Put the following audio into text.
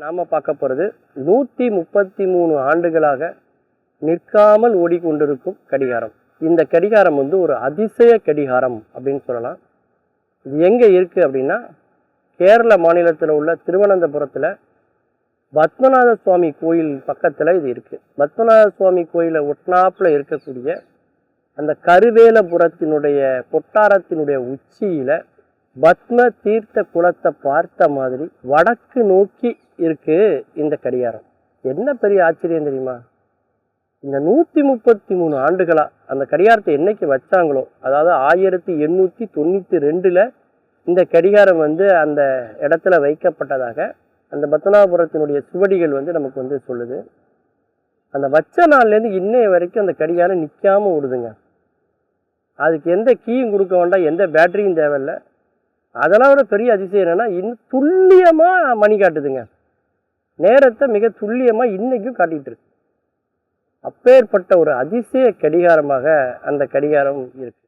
நாம் பார்க்க போகிறது 133 ஆண்டுகளாக நிற்காமல் ஓடிக்கொண்டிருக்கும் கடிகாரம். இந்த கடிகாரம் ஒரு அதிசய கடிகாரம் அப்படின்னு சொல்லலாம். இது எங்கே இருக்குது அப்படின்னா, கேரள மாநிலத்தில் உள்ள திருவனந்தபுரத்தில் பத்மநாத சுவாமி கோயில் பக்கத்தில் இது இருக்குது. பத்மநாத சுவாமி கோயிலை ஒட்டினாப்பில் இருக்கக்கூடிய அந்த கருவேலபுரத்தினுடைய கொட்டாரத்தினுடைய உச்சியில் பத்ம தீர்த்த குளத்தை பார்த்த மாதிரி வடக்கு நோக்கி இருக்கு இந்த கடிகாரம். என்ன பெரிய ஆச்சரியம் தெரியுமா? இந்த 133 ஆண்டுகளா அந்த கடிகாரத்தை என்னைக்கு வச்சாங்களோ, அதாவது 1892 இந்த கடிகாரம் அந்த இடத்துல வைக்கப்பட்டதாக அந்த பத்மநாபபுரத்தினுடைய சுவடிகள் நமக்கு சொல்லுது. அந்த வச்ச நாள்லேருந்து இன்னைய வரைக்கும் அந்த கடிகாரம் நிற்காம ஓடுதுங்க. அதுக்கு எந்த கீயும் கொடுக்க வேண்டாம், எந்த பேட்டரியும் தேவையில்லை. அதெல்லாம் ஒரு பெரிய அதிசயம் என்னன்னா, இன்னும் துல்லியமாக மணி காட்டுதுங்க. நேரத்தை மிக துல்லியமாக இன்னைக்கும் காட்டிகிட்டு இருக்கு. அப்பேற்பட்ட ஒரு அதிசய கடிகாரமாக அந்த கடிகாரம் இருக்கு.